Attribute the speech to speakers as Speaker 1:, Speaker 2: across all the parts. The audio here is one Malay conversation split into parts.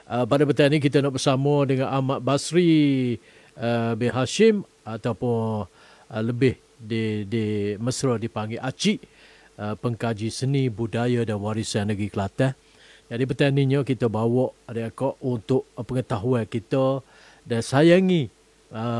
Speaker 1: Pada petang ini kita nak bersama dengan Ahmad Basri bin Hashim ataupun lebih di Mesra dipanggil Acik, pengkaji seni, budaya dan warisan negeri Kelantan. Jadi petang ini kita bawa adik-adik untuk pengetahuan kita dan sayangi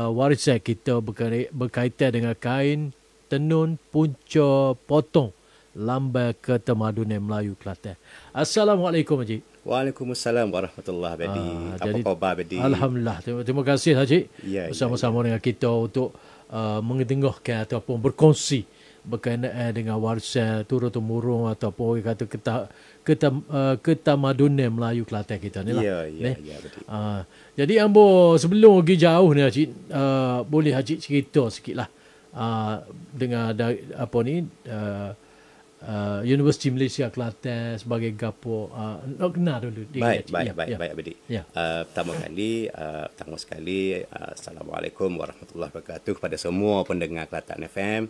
Speaker 1: warisan kita berkaitan dengan kain tenun punca potong lambang ketamadunan Melayu Kelantan. Assalamualaikum Haji.
Speaker 2: Waalaikumsalam warahmatullahi wabarakatuh. Apa khabar Bedi?
Speaker 1: Alhamdulillah. Terima kasih Haji bersama-sama dengan kita untuk mengetengahkan ataupun berkongsi berkenaan dengan warisan turun-temurun ataupun orang kata ketamadunan Melayu Kelantan kita ni lah.
Speaker 2: Ya, Bedi.
Speaker 1: Jadi ambo sebelum pergi jauh ni Haji, boleh Haji cerita sikitlah dengan apa ni Universiti Malaysia Kelantan sebagai gapo, nak kenal dulu.
Speaker 2: Baik Bedi. Pertama sekali Assalamualaikum warahmatullahi wabarakatuh kepada semua pendengar Kelantan FM.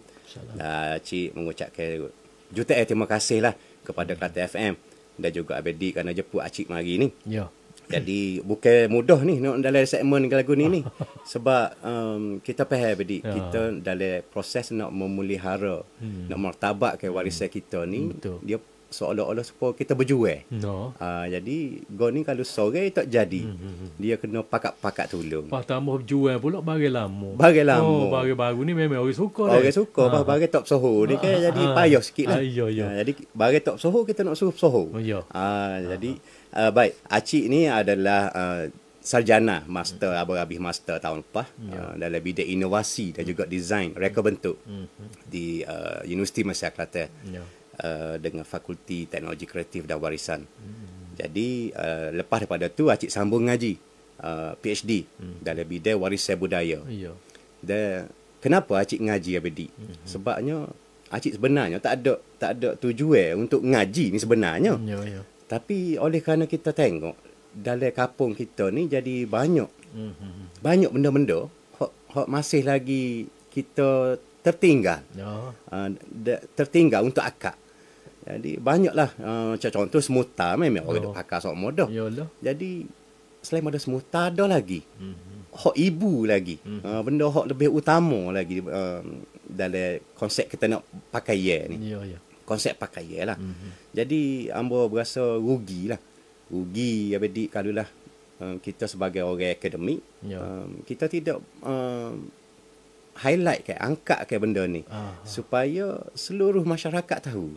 Speaker 2: Cik mengucapkan jutaan terima kasih lah kepada Kelantan FM dan juga Abedi kerana jemput Acik mari ni.
Speaker 1: Ya.
Speaker 2: Jadi bukan mudah ni nak dalam segmen lagu ni sebab kita faham Bedi, kita dalam proses nak memelihara, nak martabatkan warisan kita ni.
Speaker 1: Betul.
Speaker 2: Dia seolah-olah supaya kita berjuang. Jadi go ni kalau sore tak jadi. Dia kena pakat-pakat tolong.
Speaker 1: Pas tambah berjuang pula bagi lama. Bagi baru ni memang orang suka.
Speaker 2: Orang suka bagi top soho ni kan jadi payah sikitlah. Jadi bagi top soho kita nak suruh soho. Jadi baik, Acik ni adalah sarjana master, habis master tahun lepas dalam bidang inovasi dan juga design reka bentuk di Universiti Malaysia Kelantan dengan Fakulti Teknologi Kreatif dan Warisan. Jadi lepas daripada tu Acik sambung ngaji PhD dalam bidang warisan budaya. Dan kenapa Acik ngaji Abedi? Sebabnya Acik sebenarnya tak ada tujuan untuk ngaji ni sebenarnya. Tapi oleh kerana kita tengok dalam kampung kita ni jadi banyak benda-benda hak masih lagi kita tertinggal. Tertinggal untuk akak. Jadi banyaklah contoh semuta memang orang duk pakai sok modah. Jadi selain ada semuta ada lagi. Hak ibu lagi. Benda hak lebih utama lagi dalam konsep kita nak pakai ni. Konsep pakai lah. Jadi ambo berasa rugi Abedi kalau lah kita sebagai orang akademik kita tidak highlight angkat benda ni supaya seluruh masyarakat tahu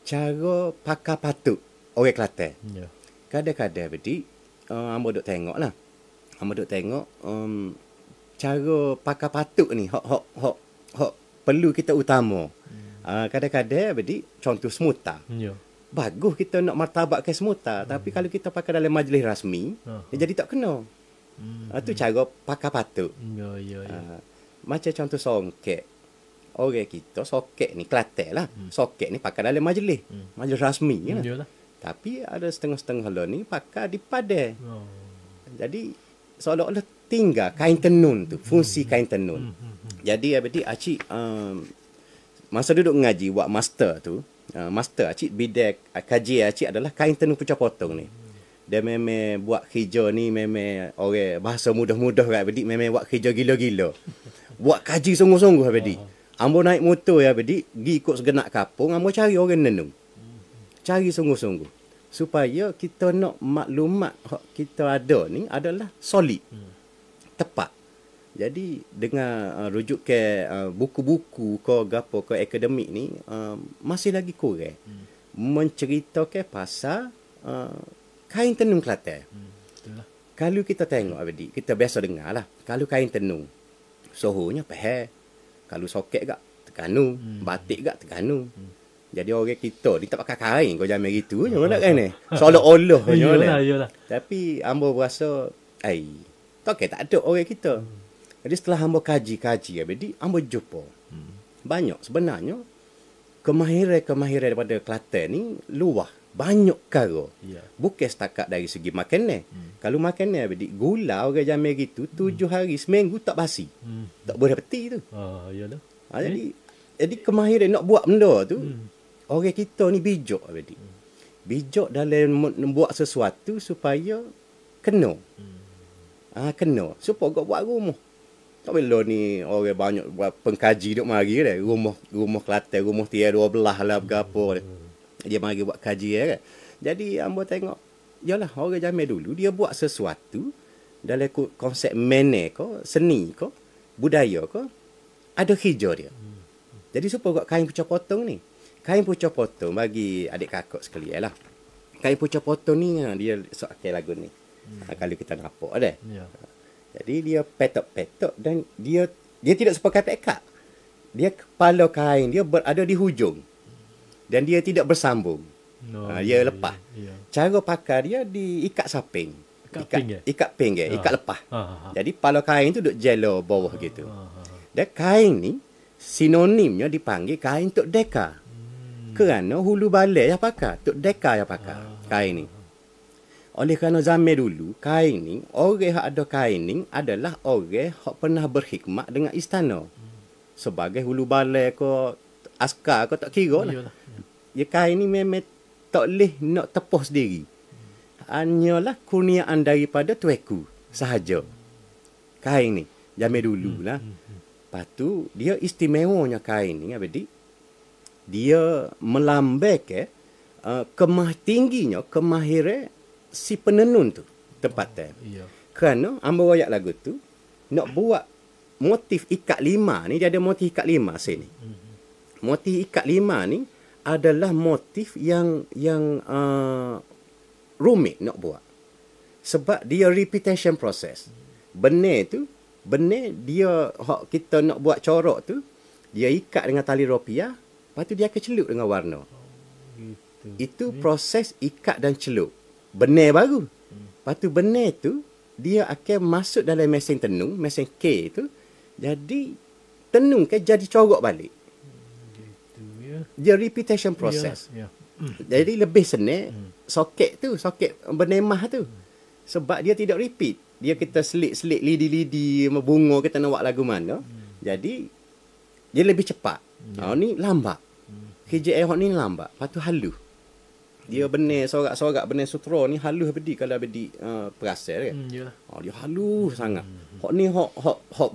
Speaker 2: cara pakai patut orang Kelantan. Kadang-kadang Abedi ambo duk tengok lah. Ambo duk tengok cara pakai patut ni hak perlu kita utama. Kadang-kadang Abedi contoh semuta. Bagus kita nak martabatkan semuta, tapi kalau kita pakai dalam majlis rasmi, dia jadi tak kena. Itu cara pakai patut. Macam contoh songket. Orang kita songket ni Kelantan lah. Songket ni pakai dalam majlis rasmi lah. Tapi ada setengah-setengah lah ni pakai di padai. Jadi seolah-olah tinggal kain tenun tu, fungsi kain tenun. Jadi Abedi Acik masa duduk ngaji buat master tu, master Acik bidang kaji Acik adalah kain tenun punca potong ni. Dia memang buat kerja ni memang orang bahasa mudah-mudah kat Abedi, memang buat kerja gila-gila. Buat kaji sungguh-sungguh Abedi. Ambo naik motor ya Abedi, pergi ikut segenap kampung, ambo cari orang nenung. Cari sungguh-sungguh. Supaya kita nak maklumat kita ada ni adalah solid. Tepat. Jadi dengan rujuk ke buku-buku ke gapo ke akademik ni masih lagi kurang menceritakan pasal kain tenun Kelantan. Kalau kita tengok Abedi, kita biasa dengar lah. Kalau kain tenun, sohonya pahal. Kalau soket gak Terengganu, batik gak Terengganu. Jadi orang kita ni tak pakai kain kau jamin gitu je nak kan ni. Seolah-olah je. Tapi ambo berasa tak ada orang kita. Jadi setelah hamba kaji Abedi, hamba jumpa banyak sebenarnya kemahiran daripada Kelantan ni luah. Banyak perkara. Bukan setakat dari segi makanan. Kalau makanan Abedi, gula orang jamin gitu 7 hari seminggu tak basi. Tak boleh peti tu. Jadi kemahiran nak buat benda tu orang kita ni bijak Abedi. bijak dalam membuat sesuatu supaya kena. Kena. Supaya kau buat rumah. Tak boleh ni orang banyak buat pengkaji duk mari dah. Rumah Kelantan, rumah tiada 12 lah berapa. Dia mari buat kaji kan. Jadi hamba tengok, yalah orang zaman dulu dia buat sesuatu dalam konsep manner ko, seni ko, budaya ko, ada hijau dia. Jadi supaya kain pucuk potong ni. Kain pucuk potong bagi adik kakak sekalian lah. Kain pucuk potong ni dia soal lagu ni. Kalau kita nampak ada. Ya. Jadi dia petok-petok dan dia tidak sepakat pekat. Dia kepala kain dia berada di hujung. Dan dia tidak bersambung. Dia lepas. Ya. Cara pakai dia diikat saping. Ikat pinggir, ikat lepas. Jadi kepala kain tu duk jelo bawah gitu. Dan kain ni sinonimnya dipanggil kain tok deka. Kerana hulu balik yang pakai, tok deka yang pakai kain ni. Oleh kerana zaman dulu, kain ni, orang yang ada kain ni adalah orang yang pernah berkhidmat dengan istana. Sebagai hulu balik ke askar ke tak kira lah. Ya, kain ni memang tak boleh nak tepuh sendiri. Hanyalah kurniaan daripada tueku sahaja. Kain ni, zaman dulu lah. Lepas tu, dia istimewanya kain ni, adik. Dia melambaikan tingginya kemahiran si penenun tu tempatan. Kerana hamba wayak lagu tu nak buat motif ikat lima ni, dia ada motif ikat lima sini. Motif ikat lima ni adalah motif yang rumit nak buat. Sebab dia repetition process. Benar dia hak kita nak buat corak tu, dia ikat dengan tali rupiah, lepas tu dia akan celup dengan warna. Itu proses ikat dan celup. Benar baru. Lepas tu benar tu dia akan masuk dalam mesin tenung, mesin K tu. Jadi tenung ke jadi corak balik. Dia repetition process. Jadi lebih senang soket bernemah tu. Sebab dia tidak repeat. Dia kita selit-selit lidi-lidi bunga kita nak buat lagu mana. Jadi dia lebih cepat. Ni lambat. KJL ni lambat. Lepas tu halus. Dia benar sorak-sorak benar sutra ni halus bedi kalau bedi perasan kan. Dia halus sangat. Hak ni hak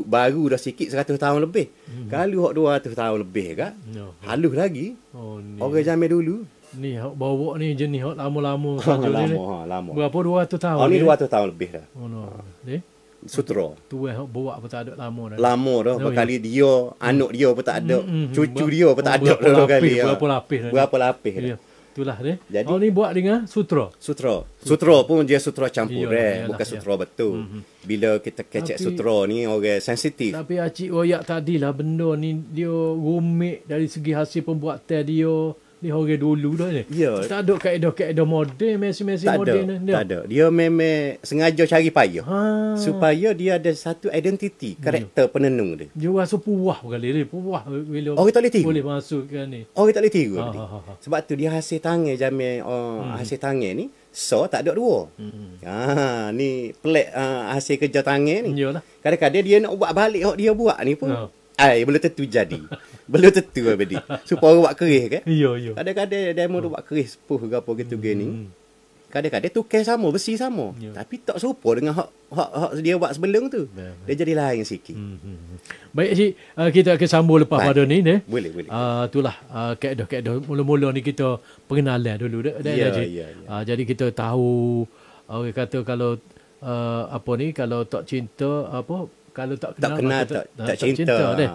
Speaker 2: baru dah sikit 100 tahun lebih. Kalau hak 200 tahun lebih kan. Halus lagi. Orang zaman dulu.
Speaker 1: Ni hak bawa ni jenis hak lama-lama
Speaker 2: lama.
Speaker 1: Berapa 200 tahun?
Speaker 2: Ni 200 tahun lebih dah.
Speaker 1: Ni
Speaker 2: sutra.
Speaker 1: Tu hak bawa pun tak ada lama dah.
Speaker 2: Lama dah. Berkali dia, anak dia pun tak ada. Cucu dia pun tak ada dulu kali. Berapa lapis dah.
Speaker 1: Itulah dia. Jadi, ni buat dengan sutra.
Speaker 2: Sutra pun dia sutra campur bukan sutra betul. Bila kita kecek sutra ni orang sensitif.
Speaker 1: Tapi Acik royak tadilah benda ni dia rumit dari segi hasil pembuatan dia. Ni orang dulu dah ni. Tak ada kaedah-kaedah moden, mesin-mesin moden.
Speaker 2: Tak ada. Dia memang sengaja cari payah. Supaya dia ada satu identiti, karakter penenung dia.
Speaker 1: Dia rasa puas kali ni. Puas bila
Speaker 2: orang tak boleh tiru.
Speaker 1: Boleh masuk kan ni.
Speaker 2: Orang tak boleh tiru. Sebab tu dia hasil tangan zaman hasil tangan ni tak ada dua. Ni pelik hasil kerja tangan ni. Kadang-kadang dia nak buat balik hak dia buat ni pun. Belum tentu jadi. Belum tentu abadi. Supaya buat keris kan?
Speaker 1: Ya.
Speaker 2: Kadang-kadang demo tu buat keris sepuh ke apa gitu gini. Kadang-kadang tukar sama, besi sama. Tapi tak serupa dengan hak dia buat sebelum tu. Dia jadi lain sikit.
Speaker 1: Baik Cik, kita akan sambung lepas pada ni.
Speaker 2: Boleh.
Speaker 1: Itulah kaedah-kaedah mula-mula ni kita pengenalan dulu. Jadi kita tahu, orang kata kalau kalau tak cinta kalau tak kenal
Speaker 2: tak cinta
Speaker 1: deh.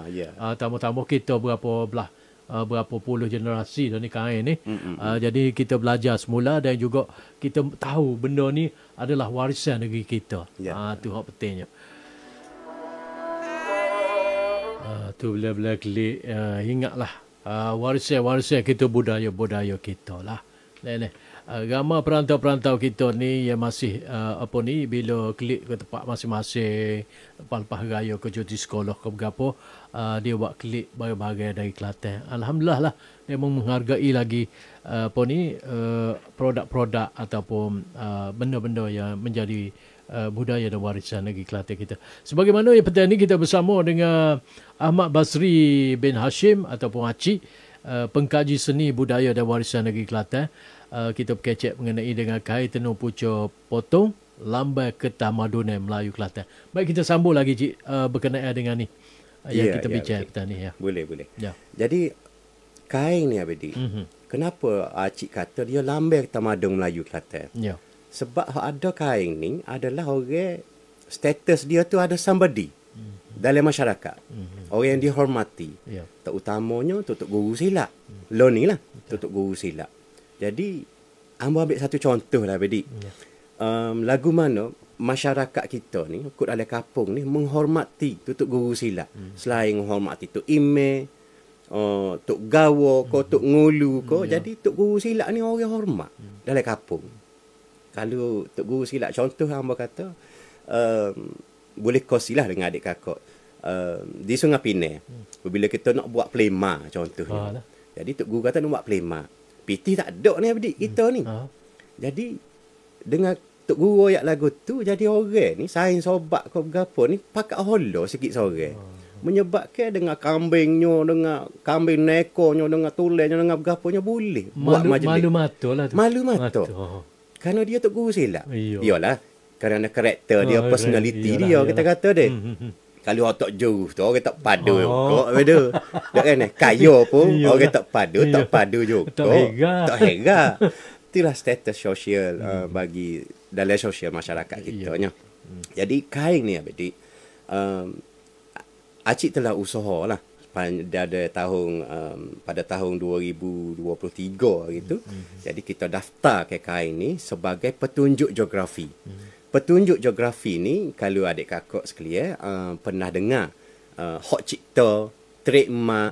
Speaker 1: Tambah-tambah kita berapa puluh generasi dah ni kain ni. Jadi kita belajar semula dan juga kita tahu benda ni adalah warisan negeri kita. Tu hak pentingnya. Tu bila-bila klik ingatlah warisan kita budaya kita lah. Ramai perantau-perantau kita ni yang masih bila klik ke tempat masing-masing lepas raya ke cuti sekolah ke berapa dia buat klik bagai-bagai dari Kelantan. Alhamdulillah lah dia menghargai lagi produk-produk ataupun benda-benda yang menjadi budaya dan warisan negeri Kelantan kita. Sebagaimana yang petang ni kita bersama dengan Ahmad Basri bin Hashim ataupun Acik, pengkaji seni budaya dan warisan negeri Kelantan. kita berkecek mengenai dengan kain tenun pucuk potong lambai ketamadunan Melayu Kelantan. Baik, kita sambung lagi Cik berkenaan dengan ni yang kita bincang kita ni ya.
Speaker 2: Boleh. Ya. Jadi kain ni Abedi. Kenapa Cik kata dia lambai tamadun Melayu Kelantan? Ya. Sebab ada kain ni adalah orang status dia tu ada somebody dalam masyarakat. Orang yang dihormati. Ya. Terutamanya Tok Guru Silat. Lo ni lah Tok Guru Silat. Jadi ambil satu contoh lah Abedi. Ya. Lagu mana masyarakat kita ni kot dalam kampung ni menghormati Tok Guru Silat. Selain menghormati Tok Ime, Tok Gawo, Tok Ngulu, jadi Tok Guru Silat ni orang hormat dalam kampung. Kalau Tok Guru Silat contoh hamba kata boleh kongsilah dengan adik kakak. Di Sungai Pinang, bila kita nak buat plema contohnya. Jadi Tok Guru kata nak buat plema. PT tak ada ni Abdi kita ni. Jadi dengan Tok Guru ayak lagu tu, jadi orang ni saing sobat ke berapa ni pakat holo sikit seorang. Menyebabkan dengan kambingnya, dengan kambing nekonya, dengan tulangnya, dengan berapanya boleh buat majlis.
Speaker 1: Malu mata lah tu.
Speaker 2: Malu mata. Kerana dia Tok Guru Silat. Iyalah. Kerana karakter dia, personality dia, kita kata dia. Kalau orang tak jauh tu, orang tak padu juga. Tak kan? Kaya pun, orang tak padu juga. Tak hega. Itulah status sosial bagi dalam sosial masyarakat kita. Jadi kain ni Abedi, Acik telah usaha lah pada tahun 2023 gitu. Jadi kita daftar ke kain ni sebagai petunjuk geografi. Petunjuk geografi ni kalau adik kakak sekalian pernah dengar hak cipta, trademark,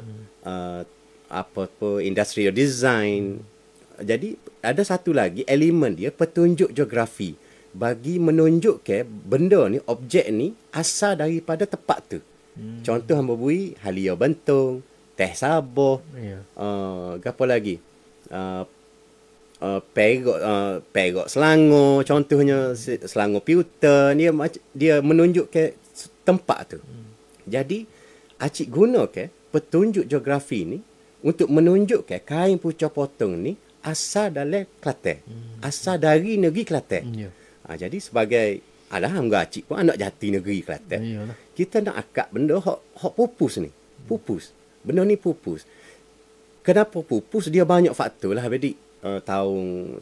Speaker 2: apa industrial design. Jadi ada satu lagi elemen dia petunjuk geografi bagi menunjukkan benda ni, objek ni asal daripada tempat tu. Contoh hamba bui Halia Bentong, Teh Sabah, apa lagi? Perak Selangor, contohnya Selangor Puter, dia menunjuk ke tempat tu. Jadi Acik guna ke petunjuk geografi ni untuk menunjuk ke kain pucuk potong ni asal dalam Kelantan, asal dari negeri Kelantan. Jadi sebagai Acik pun anak jati negeri Kelantan, kita nak akak benda hak pupus ni, pupus. Benda ni pupus. Kenapa pupus? Dia banyak faktor lah Abedi. Tahun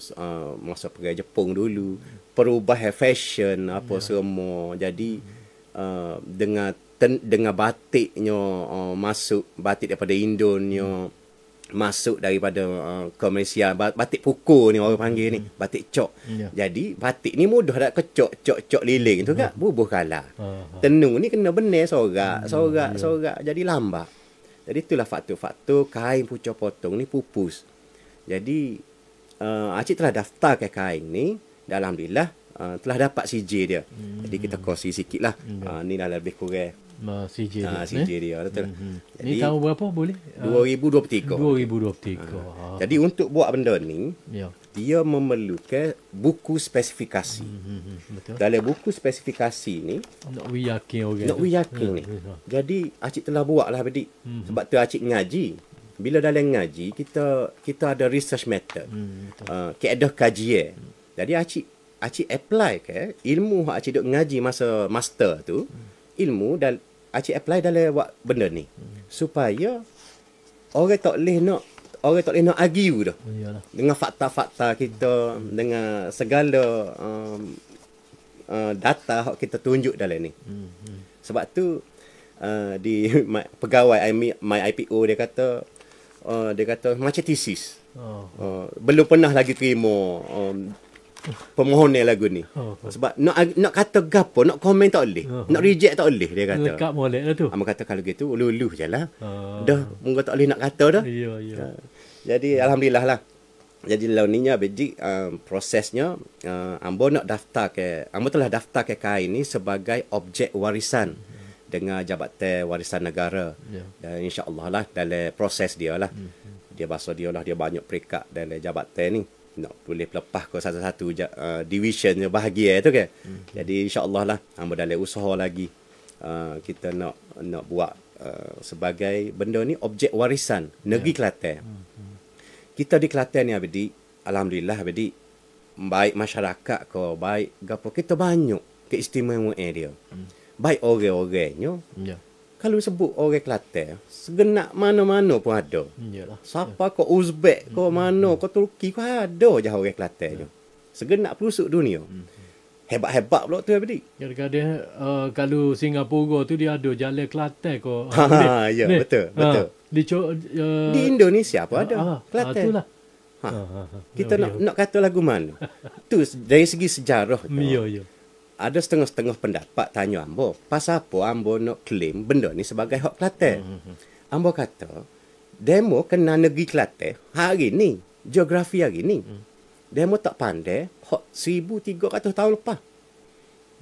Speaker 2: masa pergi Jepun dulu, perubahan fashion apa semua. Jadi dengan batiknya masuk, batik daripada Indonesia masuk daripada komersial, batik pukul ni orang panggil ni, batik cok. Jadi batik ni mudah nak kecok liling tu kan, bubuh kalah. Tenun ni kena benar sorak, jadi lambat. Jadi itulah faktor-faktor kain pucuk potong ni pupus. Jadi Acik telah daftar ke kain ni, dan alhamdulillah telah dapat CJ dia. Jadi kita kongsi sikit lah. Ni dah lebih kurang
Speaker 1: CJ dia.
Speaker 2: CJ dia. Betul.
Speaker 1: Jadi, ni tahun berapa boleh?
Speaker 2: 2023.
Speaker 1: 2023.
Speaker 2: Jadi untuk buat benda ni, dia memerlukan buku spesifikasi.
Speaker 1: Betul.
Speaker 2: Dalam buku spesifikasi ni,
Speaker 1: nak yakin orang.
Speaker 2: Nak yakin ni. Jadi Acik telah buat lah Abedi. Sebab tu Acik ngaji. Bila dalam ngaji, kita ada research method. Keadaan kajian. Jadi Acik apply ke ilmu yang Acik duk ngaji masa master tu, ilmu dan Acik apply dalam buat benda ni. Supaya orang tak boleh nak argue dah. Dengan fakta-fakta kita, dengan segala data yang kita tunjuk dalam ni. Sebab tu di pegawai My IPO dia kata macam tesis. Belum pernah lagi terima permohonan lagu ni. Sebab nak kata gapo, nak komen tak boleh, nak reject tak boleh, dia kata.
Speaker 1: Dekat molek lah tu.
Speaker 2: Amba kata kalau gitu ulu-ulu jelah. Dah mungkin tak boleh nak kata dah. Jadi alhamdulillah lah. Jadi lawan ni Abedi prosesnya ambo telah daftar ke kain ni sebagai objek warisan dengan Jabatan Warisan Negara. Dan insya-Allah lah dalam proses dia lah. Dia bahasa dia lah, dia banyak peringkat dalam jabatan ni. Nak boleh lepas ke satu-satu division bahagia tu kan. Jadi insya-Allah lah hamba dalam usaha lagi. Kita nak buat sebagai benda ni objek warisan negeri Kelantan. Kita di Kelantan ni Abedi alhamdulillah jadi baik masyarakat ko baik gapo kita banyak keistimewaan dia. Baik orang-orangnya.
Speaker 1: Ya.
Speaker 2: Kalau sebut orang Kelantan, segenak mana-mana pun ada.
Speaker 1: Yalah.
Speaker 2: Siapa ko Uzbek ko mana ko Turki ko ada je orang Kelantan je. Segenak pelosok dunia. Hebat-hebat pula tu Abdi.
Speaker 1: Kadang-kadang kalau Singapura tu dia ada jalan Kelantan ko.
Speaker 2: Ha, ya, betul, betul. Di Indonesia pun ada Kelantan.
Speaker 1: Itulah.
Speaker 2: Kita nak kata lagu mana? Tu dari segi sejarah tu.
Speaker 1: Ya.
Speaker 2: Ada setengah-setengah pendapat tanya ambo, pasal apa ambo nak claim benda ni sebagai hak Kelantan? Ambo kata, demo kena negeri Kelantan hari ni, geografi hari ni. Demo tak pandai hak 1300 tahun lepas.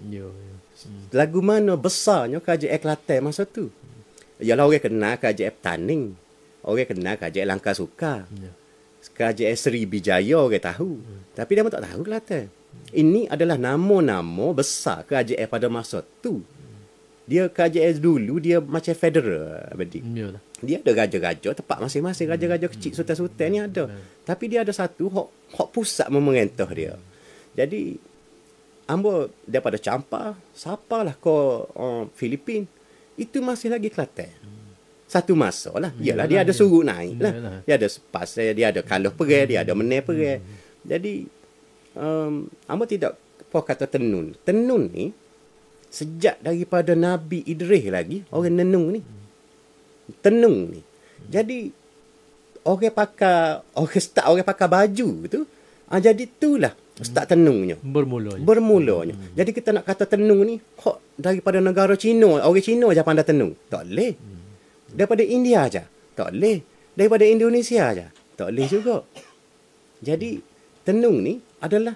Speaker 1: Ya.
Speaker 2: Lagu mana besarnya kerajaan Kelantan masa tu? Yalah orang kenal kerajaan Petaning. Orang kenal kerajaan Langkah Sukar.
Speaker 1: Ya.
Speaker 2: Kerajaan Srivijaya orang tahu. Tapi dia tak tahu Kelantan. Ini adalah nama-nama besar kerajaan pada masa tu. Dia kerajaan dulu, dia macam federal.
Speaker 1: Yalah.
Speaker 2: Dia ada raja-raja, tempat masing-masing raja-raja kecil, sultan-sultan ni ada. Tapi dia ada satu hak pusat memerintah dia. Jadi, ambo daripada Champa, sapalah ke Filipin, itu masih lagi Kelantan. Satu masa lah. Yalah, dia ada suruh naik lah. Dia ada sepas, dia ada kaluh perai, dia ada menai perai. Jadi, ambo tidak apa kata tenun. Tenun ni, sejak daripada Nabi Idris lagi, orang nenung ni. Tenung ni. Jadi, orang pakai baju tu, jadi itulah start tenungnya. Bermulanya. Jadi kita nak kata tenung ni, daripada negara Cina, orang Cina je pandai tenung. Tak boleh. Daripada India aja, tak boleh. Daripada Indonesia aja, tak boleh juga. Jadi tenung ni adalah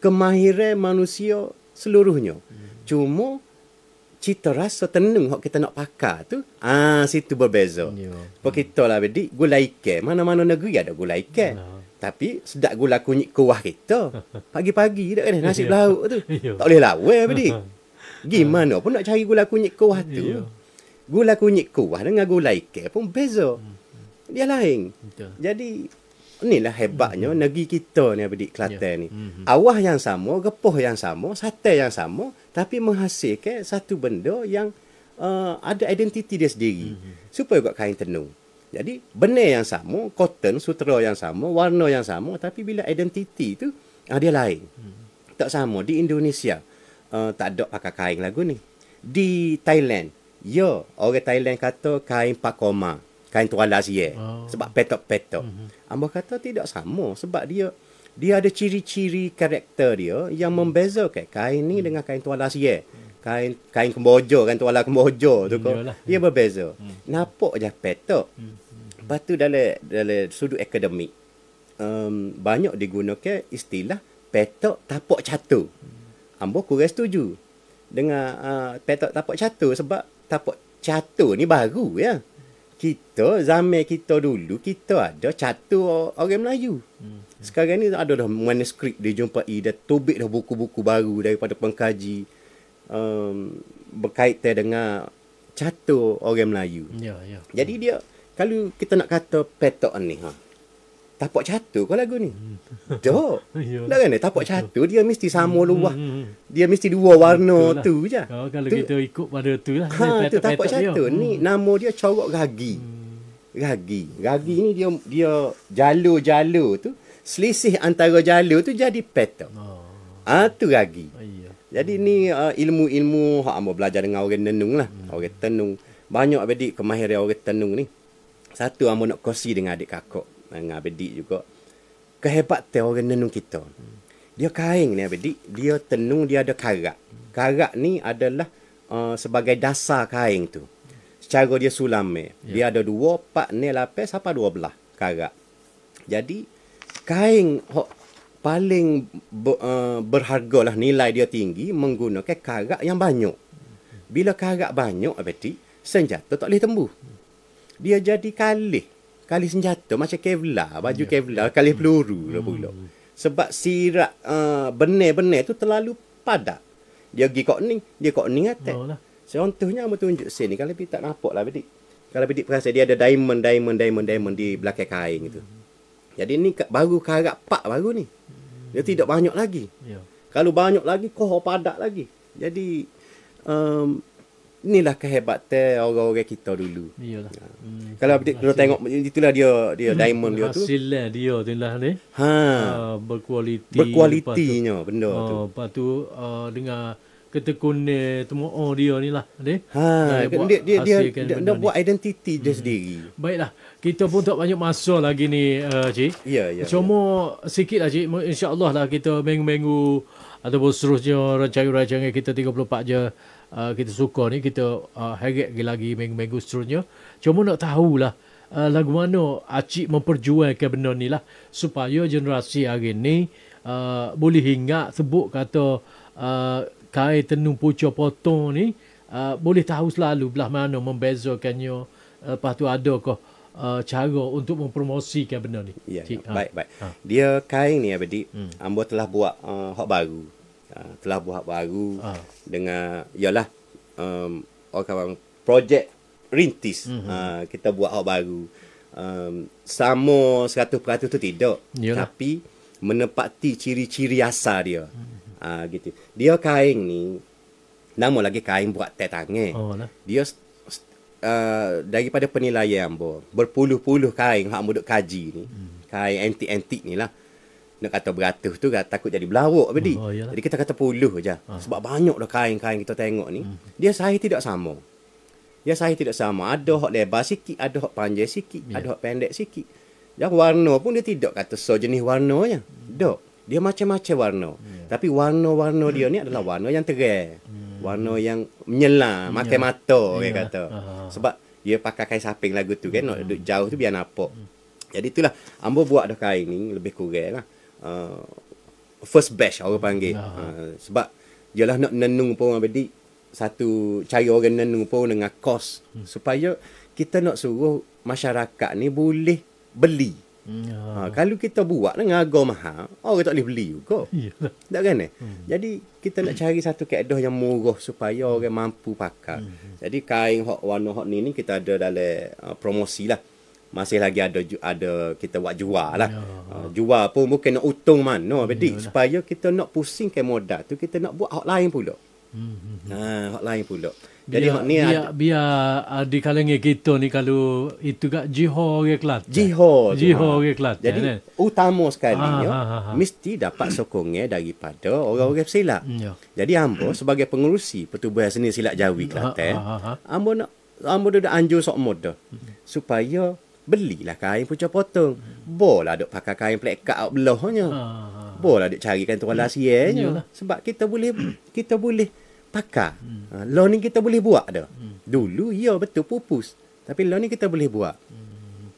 Speaker 2: kemahiran manusia seluruhnya. Cuma cita rasa tenung hak kita nak pakai tu, situ berbeza. Sebab kita lah bedik gula ikan, mana-mana negeri ada gula ikan. Tapi sedap gula kunyit kuah kita. Pagi-pagi dak kan nasi lauk tu. Tak boleh lawan bedik. Gimana pun nak cari gula kunyit kuah tu. Gula kunyit kuah dengan gula ikan pun beza. Dia lain. Jadi, inilah hebatnya negeri kita ni adik Kelantan ni. Awah yang sama, gepoh yang sama, sate yang sama, tapi menghasilkan satu benda yang ada identiti dia sendiri. Supaya buat kain tenung. Jadi, benang yang sama, cotton, sutera yang sama, warna yang sama, tapi bila identiti tu, dia lain. Tak sama. Di Indonesia, tak ada pakai kain lagu ni. Di Thailand, orang Thailand kata kain pakoma, kain tuala sia. Sebab petok-petok. Ambo kata tidak sama sebab dia ada ciri-ciri karakter dia yang membezakan kain ni dengan kain tuala sia. Kain Kemboja, kain tuala Kemboja tu kau. Dia berbeza. Nampak je petok. Lepas tu dalam sudut akademik banyak digunakan istilah petok tapak catur. Ambo kurang setuju dengan petok tapak catur sebab tapak catur ni baru ya. Kita, zaman kita dulu, kita ada catur orang Melayu. Sekarang ni ada dah manuskrip dijumpai, dah tobik dah buku-buku baru daripada pengkaji berkaitan dengan catur orang Melayu.
Speaker 1: Ya.
Speaker 2: Jadi dia, kalau kita nak kata petok ni, tapak catur kau lagu ni. Dah. Dah kan tapak catur dia mesti sama luah. Dia mesti dua warna tu je.
Speaker 1: Kalau kita ikut pada tu lah.
Speaker 2: Tu tapak catur ni nama dia corak gagi. Gagi ni dia jalur tu selisih antara jalur tu jadi petok. Tu gagi. Jadi ni ilmu-ilmu hak ambo belajar dengan orang nenung lah. Orang tenung. Banyak adik kemahiran orang tenung ni. Satu ambo nak kongsi dengan adik kakak. Dengan adik juga. Kehebatan orang nenung kita. Dia kain ni adik. Dia tenung, dia ada karak. Karak ni adalah sebagai dasar kain tu. Secara dia sulame. Dia ada 2, 4, 8, sampai 12 karak. Jadi, kain paling berharga lah, nilai dia tinggi menggunakan karak yang banyak. Bila karak banyak adik, senjata tak boleh tembus. Dia jadi kalih senjata macam Kevlar, baju Kevlar, kalih peluru lah pula. Sebab sirat benar-benar tu terlalu padat. Dia pergi kok ni atas. Contohnya aku tunjuk sini, kalau kita tak nampak lah bedik. Kalau bedik perasan dia ada diamond di belakang kain itu. Jadi ni baru karat pak baru ni. Dia tidak banyak lagi.
Speaker 1: Ya.
Speaker 2: Kalau banyak lagi, kohor padat lagi. Jadi, inilah kehebatan orang-orang kita dulu.
Speaker 1: Iyalah.
Speaker 2: Kalau kita tengok, itulah dia diamond dia tu.
Speaker 1: Hasilnya dia tu lah ni. Berkualiti.
Speaker 2: Berkualitinya benda tu.
Speaker 1: Lepas tu dengan ketekunan temuan dia ni lah.
Speaker 2: Dia buat identiti dia sendiri.
Speaker 1: Baiklah. Kita pun tak banyak masa lagi ni, Cik.
Speaker 2: Ya.
Speaker 1: Cuma sikit lah, Cik. InsyaAllah lah kita minggu-minggu ataupun seterusnya rancangan-rancangan kita 34 je. Kita suka ni, kita heret lagi minggu-minggu seterusnya. Cuma nak tahulah lagu mana Acik memperjuangkan benda ni lah. Supaya generasi hari ni boleh ingat sebut kata kain tenun pucuk potong ni boleh tahu selalu belah mana membezakannya. Lepas tu adakah cara untuk mempromosikan benda ni?
Speaker 2: Ya, baik. Dia kain ni Abadi, Ambo telah buat hak baru. Telah buat baru dengan ialah orang projek rintis. Kita buat hak baru. Sama 100% tu tidak. Yalah. Tapi menepati ciri-ciri asal dia. Gitu. Dia kain ni nama lagi kain buat tangan. Dia daripada penilaian Ambo, berpuluh-puluh kain hak Ambo duk kaji ni. Kain antik-antik ni lah. Nak kata beratus tu takut jadi belawak Abadi. Jadi kita kata puluh je. Sebab banyak dah kain-kain kita tengok ni. Dia saiz tidak sama. Ada hak lebar sikit, ada hak panjang sikit, ada hak pendek sikit. Dan warna pun dia tidak kata jenis warnanya. Tak. Dia macam-macam warna. Tapi warna-warna dia ni adalah warna yang terang. Warna yang menyelam, makan mata orang kata. Sebab dia pakai kain saping lagu tu kan, nak duduk jauh tu biar nampak. Jadi itulah Ambo buat dah kain ni lebih kurang lah. First batch orang panggil. Sebab jelah nak nenung pun Abadi, satu cara orang nenung pun dengan kos supaya kita nak suruh masyarakat ni boleh beli. Kalau kita buat dengan harga mahal, orang tak boleh beli juga. Tak kan? Jadi kita nak cari satu kaedah yang murah supaya orang mampu pakai. Jadi kain hak warna hak ni kita ada dalam promosi lah. Masih lagi ada kita buat jual lah. Jual pun bukan nak untung mana Abadi, supaya kita nak pusingkan modal tu, kita nak buat hak lain pula. Hak lain pula. Jadi hak ni
Speaker 1: biar di kalangan kita ni, kalau itu kat jihad orang Kelantan. Jihad orang Kelantan.
Speaker 2: Jadi utama sekalinya mesti dapat sokongan daripada orang-orang pesilat. Jadi Ambo sebagai pengerusi Pertubuhan Seni Silat Jawi Kelantan, Ambo dah anjur sok moda supaya belilah kain pucuk potong. Boleh duk pakai kain plekat out belahnya. Boleh duk carikan tu rahsianya. Sebab kita boleh pakai. Law ni kita boleh buat dah. Dulu ya betul pupus. Tapi law ni kita boleh buat.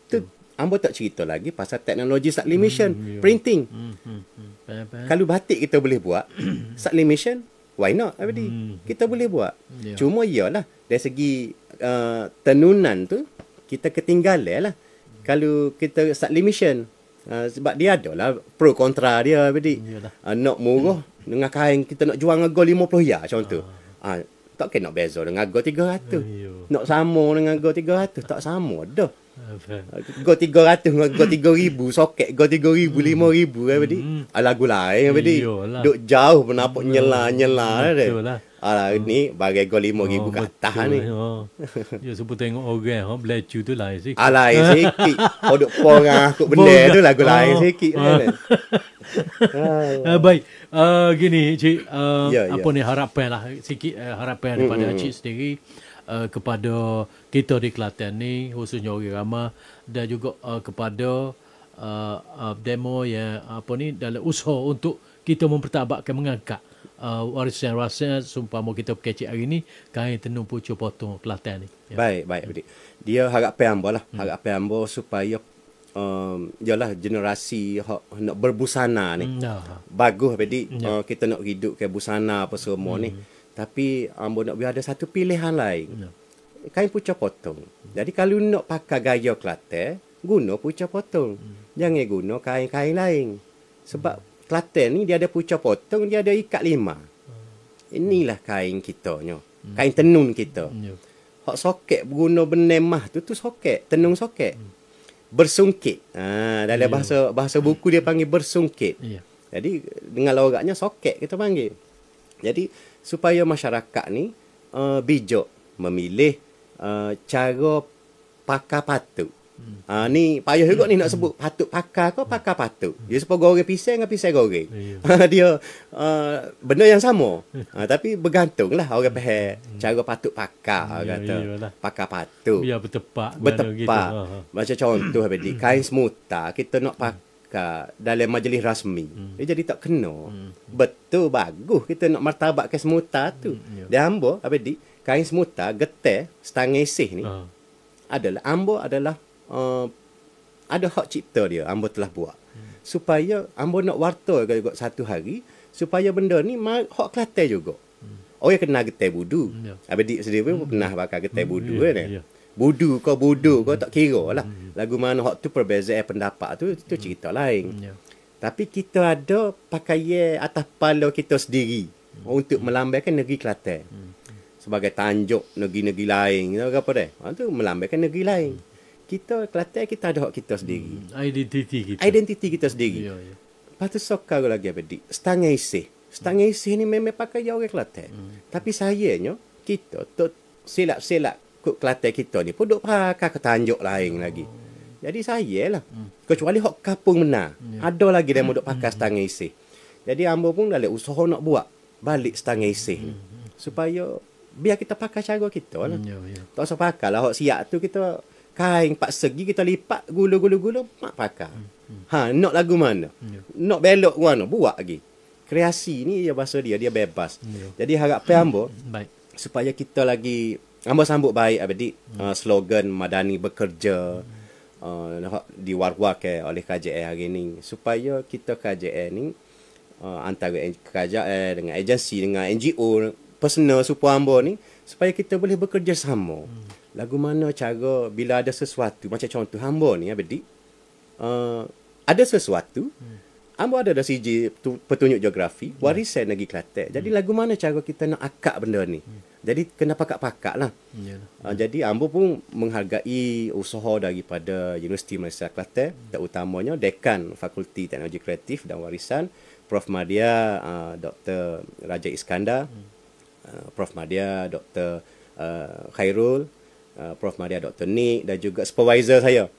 Speaker 2: Tu Ambo tak cerita lagi pasal teknologi sublimation, printing. Kalau batik kita boleh buat, sublimation, why not? Kita boleh buat. Cuma iyalah dari segi tenunan tu kita ketinggalan lah. Kalau kita sublimation, sebab dia ada lah pro kontra dia nak murah dengan kain kita nak jual harga 50 ya contoh. Tak kena beza dengan harga 300. Nak sama dengan harga 300 tak sama dah. Harga 300 dengan harga 3000 soket, harga 3000 5000 lagu lain duk jauh pun nampak nyela-nyela dah. Ni bagai gol 5,000 ke atas ni.
Speaker 1: Dia sebut tengok orang belacu tu lain sikit.
Speaker 2: Lain sikit. Duk porang aku benda tu lagu lain sikit.
Speaker 1: Baik. Gini Cik, apa ni harapan lah sikit, harapan daripada Cik sendiri kepada kita di Kelantan ni, khususnya orang ramah, dan juga kepada demo yang dalam usaha untuk kita mempertabatkan mengangkat warisan-warisan seumpama kita berkecik hari ni kain tenun pucuk potong Kelantan ni.
Speaker 2: Baik Abdi. Dia harapan Ambo lah. Harapan Ambo supaya ialah generasi nak berbusana ni. Bagus Abdi. Kita nak hidup ke busana apa semua ni. Tapi Ambo nak biar ada satu pilihan lain. Kain pucuk potong. Jadi kalau nak pakai gaya Kelantan, guna pucuk potong. Jangan guna kain-kain lain. Sebab Kelantan ni dia ada pucuk potong, dia ada ikat lima. Inilah kain kitanya. Kain tenun kita. Hak soket guna benemah tu soket, tenung soket. bersungkit. Dalam bahasa buku dia panggil bersungkit.
Speaker 1: Ya.
Speaker 2: Jadi dengan logatnya soket kita panggil. Jadi supaya masyarakat ni bijak memilih cara pakar patut. Ni payah juga ni nak sebut patut pakar ke pakar patut. Dia sebab goreng pisang dengan pisang goreng. Dia benda yang sama. Tapi bergantunglah orang faham cara patut pakar kata. Pakar patut.
Speaker 1: Biar bertepak.
Speaker 2: Bertepak. Macam contoh Abedi, kain semuta kita nak pakar dalam majlis rasmi. Dia jadi tak kena. Betul bagus kita nak martabat kain semuta tu. Dia hamba Abedi, kain semuta getah setengah isih ni. Ambo adalah ada hak cipta dia ambo telah buat supaya ambo nak warta juga satu hari supaya benda ni hak Kelantan juga. Orang kena getah budu. Abedi sendiri pun pernah pakai getah budu kan. Budu kau tak kira lah. Lagu mana hak tu perbezaan pendapat tu cerita lain. Tapi kita ada pakaian atas kepala kita sendiri untuk melambaikan negeri Kelantan. Sebagai tanjuk negeri-negeri lain apa dah. Tu melambaikan negeri lain. Kita Kelantan kita ada hak kita sendiri. Identiti kita sendiri. Lepas tu sokar lagi Abedi. Setengah isih ni memang pakai orang Kelantan. Tapi sayangnya kita tu silap-silap kut Kelantan kita ni pun duk pakai ke tanjuk lain lagi. Jadi sayanglah. Kecuali hak kapung benar. Ada lagi dia duk pakai setengah isih. Jadi ambo pun dah usaha nak buat balik setengah isih ni. Supaya biar kita pakai cara kita lah. Tak usah pakai lah hak siap tu kita kain 4 segi kita lipat gula-gula mak pakai. Nak lagu mana? Nak belok mana? Buat lagi. Kreasi ni dia bahasa dia bebas. Jadi harapan ambo supaya kita lagi ambo sambut baik Abedi slogan Madani Bekerja diwar-warkan oleh KJN hari ni supaya kita KJN ni antara kerajaan dengan agensi dengan NGO personal supaya ambo ni supaya kita boleh bekerja sama. Lagu mana cara bila ada sesuatu macam contoh hamba ni Abedi ada sesuatu hamba ada CJ petunjuk geografi warisan negeri Kelantan. Jadi lagu mana cara kita nak akak benda ni. Jadi kena pakak-pakak lah. Jadi hamba pun menghargai usaha daripada Universiti Malaysia Kelantan, terutamanya Dekan Fakulti Teknologi Kreatif dan Warisan Prof Madya Dr. Raja Iskandar, Prof Madya Dr. Khairul, Prof Madya Dr. Nick dan juga supervisor saya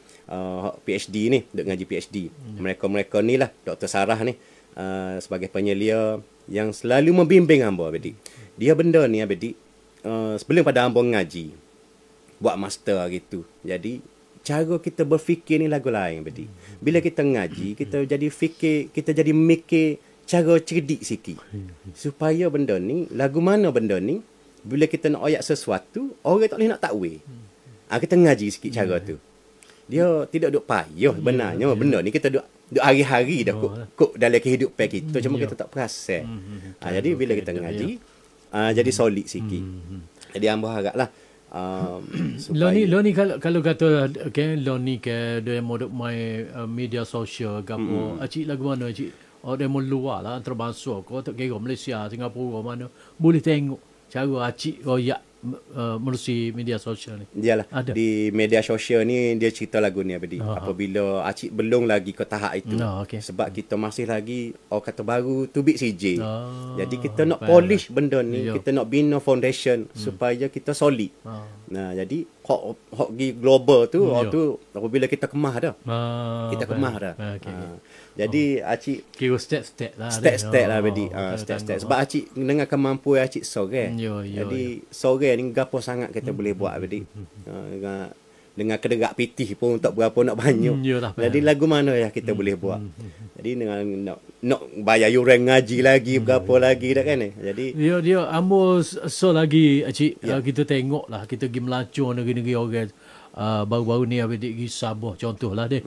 Speaker 2: PhD ni, duk ngaji PhD. Mereka ni lah Dr. Sarah ni sebagai penyelia yang selalu membimbing hamba Abedi. Dia benda ni Abedi sebelum pada hamba ngaji buat master gitu. Jadi cara kita berfikir ni lagu lain Abedi. Bila kita ngaji kita jadi mikir cara cerdik sikit. Supaya benda ni lagu mana benda ni bila kita nak ayat sesuatu, orang tak boleh nak takwil. Kita ngaji sikit cara tu. Dia tidak duk payah benarnya. Benda ni kita duk hari-hari dah kok dalam kehidupan kita. Cuma kita tak perasan. Jadi bila kita ngaji, jadi solid sikit. Jadi hamba haraplah.
Speaker 1: Lo ni kalau kata lo ni ke dia mau duk main media sosial gapo. Acik lagu mana acik? Dia mau luar lah antarabangsa. Kau tak kira Malaysia, Singapura mana. Boleh tengok cara acik royak melalui media sosial ni.
Speaker 2: Dialah. Di media sosial ni dia cerita lagu ni Abedi. Apabila acik belum lagi ke tahap itu. Sebab kita masih lagi kata baru to bit CJ. Jadi kita nak polish benda ni, kita nak bina foundation supaya kita solid. Nah, jadi hok global tu tu apabila kita kemah dah. Kita kemah dah. Jadi acik
Speaker 1: kira step lah.
Speaker 2: Step lah Abedi. Step. Sebab acik dengan kemampuan acik sore. Jadi sore ni gapo sangat kita boleh buat Abedi. Dengan kederak pitih pun tak berapa nak banyak. Jadi lagu mana yang kita boleh buat. Jadi dengan nak bayar yuran ngaji lagi berapa lagi dah kan. Jadi
Speaker 1: dia ambo so lagi acik kita tengoklah kita pergi melacur negeri-negeri orang baru-baru ni Abedi pergi Sabah contohlah deh.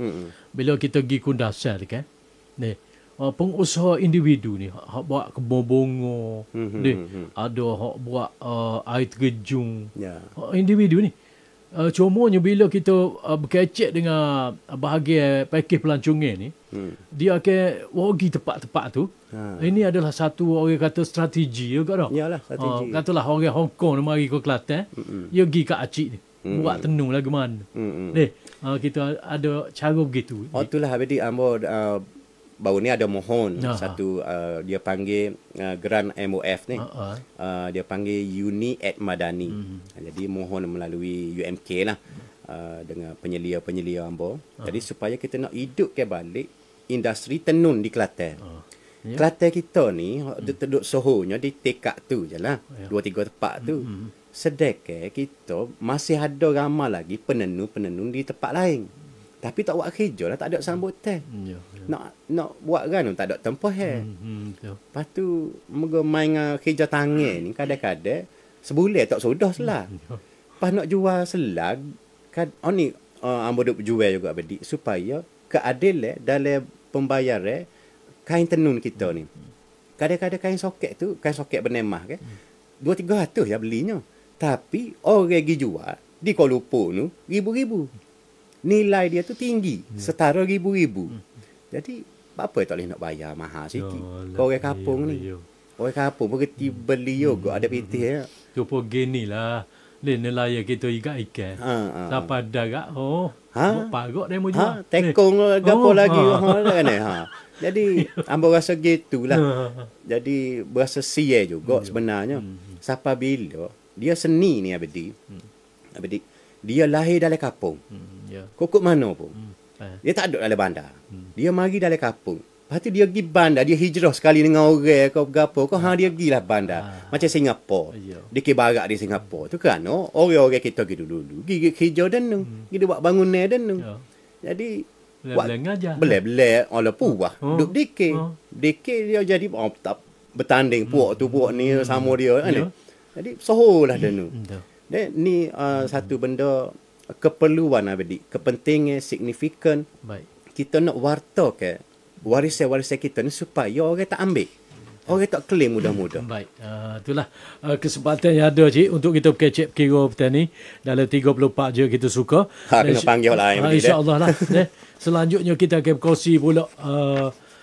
Speaker 1: Bila kita pergi Kundasar kan. Ni pengusaha individu ni hak buat kebun bunga ada hak buat air terjun individu ni cumanya bila kita berkecek dengan bahagian pakej pelancongan ni dia akan wagi tempat-tempat tu ini adalah satu orang kata strategi juga dah.
Speaker 2: Yalah strategi.
Speaker 1: Katalah orang Hong Kong mari ke Kelantan dia pergi kat acik ni buat tenung lagu mana. Kita ada cara begitu.
Speaker 2: Itulah jadi ambo baru ni ada mohon satu dia panggil Grant MOF ni. Dia panggil Uni Ed Madani. Jadi mohon melalui UMK lah dengan penyelia-penyelia ambo. Jadi supaya kita nak hidup ke balik industri tenun di Kelantan. Kelantan kita ni duduk sohonya di tekak tu je lah. 2-3 tempat tu. Sedekah kita masih ada ramai lagi penenun-penenun di tempat lain. Tapi tak buat kerja lah, tak ada sambutan. Nak buat kan tak ada tempat. Lepas tu main kerja tangan ni kadang-kadang sebulan tak sudah selah. Lepas nak jual selag ni ambo duk jual juga bedik supaya keadilan dalam pembayaran kain tenun kita ni. Kadang-kadang kain soket bernemah kan. 200-300 ya belinya. Tapi orang pergi jual di Kuala Lumpur tu ribu-ribu. Nilai dia tu tinggi, setara ribu-ribu. Jadi apa tak boleh nak bayar mahal sikit. Kau orang kampung ni. Orang kampung berhenti beli juga ada pitih.
Speaker 1: Tu pun gini lah. Nelayan kita ikan. Siapa darat pagak dia mau jual.
Speaker 2: Tekong gapo lagi Jadi ambo rasa gitulah. Jadi berasa sia juga sebenarnya. Siapa bila dia seni ni abadi. Dia lahir dalam kampung. Kokok mana pun. Dia tak ada dalam bandar. Dia mari dalam kampung. Lepas tu dia pergi bandar. Dia hijrah sekali dengan orang kau gapo. Dia pergilah bandar. Macam Singapura. Dia ke barak di Singapura. Tu kan orang-orang kita gitu dulu. Pergi hijau denung. Pergi buat bangunan denung. Jadi Belai-belai ala puah. Duk dikir. Dikir dia jadi bertanding. Puak tu puak ni sama dia. Jadi soholah denung. Dan ni satu benda keperluan abadi, kepentingan signifikan. Kita nak warta ke warisan-warisan kita ni supaya orang tak ambil. Orang tak claim mudah-mudah.
Speaker 1: Baik. Itulah kesempatan yang ada cik untuk kita kecek kira petani dalam 34 je kita suka.
Speaker 2: Kena panggil lah
Speaker 1: insya-Allah lah. Selanjutnya kita akan berkongsi pula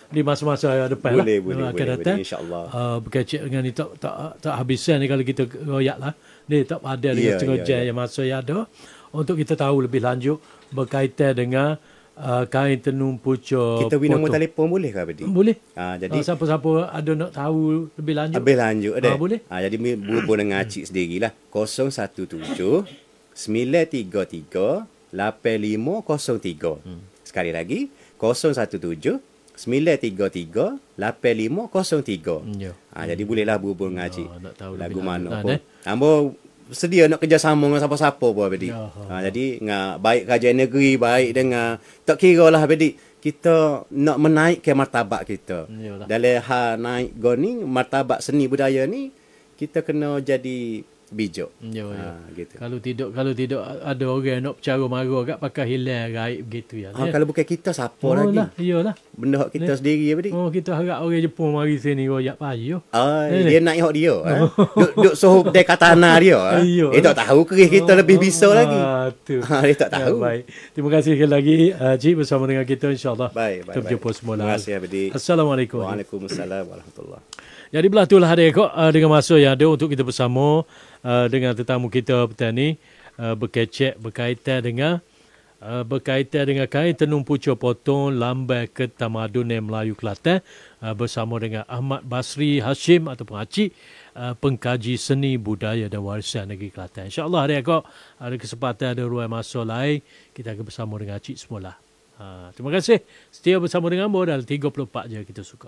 Speaker 1: di masa-masa depan
Speaker 2: boleh,
Speaker 1: akan datang.
Speaker 2: Insya-Allah.
Speaker 1: Berkecek dengan ni tak habisan ni kalau kita royak lah. Ni tak ada dengan setengah jam yang masa yang ada. Untuk kita tahu lebih lanjut berkaitan dengan kain tenun pucuk.
Speaker 2: Kita bina nombor telefon boleh ke Abadi?
Speaker 1: Boleh.
Speaker 2: Jadi
Speaker 1: siapa-siapa ada nak tahu lebih lanjut.
Speaker 2: Lebih lanjut ada.
Speaker 1: Boleh.
Speaker 2: Jadi berhubung dengan Acik sendirilah. 017 933 8503. Sekali lagi 017 933 8503. Jadi bolehlah berhubung dengan Acik. Lagu mana pun. Ambo sedia nak kerjasama dengan siapa-siapa pun Abadi. Jadi baik kerajaan negeri, baik dengan tak kira lah Abadi. Kita nak menaikkan martabat kita. Dalam hal naik ni martabat seni budaya ni kita kena jadi bijak.
Speaker 1: Gitu. Kalau tidak ada orang nak bercara marah agak pakai hilang gaib begitu ya.
Speaker 2: Kalau bukan kita siapa lagi?
Speaker 1: Iyalah.
Speaker 2: Benda hak kita sendiri Abadi.
Speaker 1: Kita harap orang Jepun mari sini royak payah.
Speaker 2: Dia nak hak dia. Duk soh dekat tanah dia. Dia tak tahu keris kita lebih bisa lagi. Dia tak tahu.
Speaker 1: Baik. Terima kasih sekali lagi Cik bersama dengan kita insya-Allah.
Speaker 2: Baik.
Speaker 1: Kita berjumpa semula.
Speaker 2: Terima kasih Abadi.
Speaker 1: Assalamualaikum.
Speaker 2: Waalaikumsalam warahmatullahi.
Speaker 1: Jadi belah itulah ada dengan masa yang ada untuk kita bersama dengan tetamu kita petani berkecek berkaitan dengan kain tenun pucuk potong lambang ketamadunan Melayu Kelantan bersama dengan Ahmad Basri Hashim ataupun Acik pengkaji seni budaya dan warisan negeri Kelantan. InsyaAllah ada kesempatan ada ruang masa lain kita akan bersama dengan Acik semula. Terima kasih setia bersama dengan Anda dalam 34 je kita suka.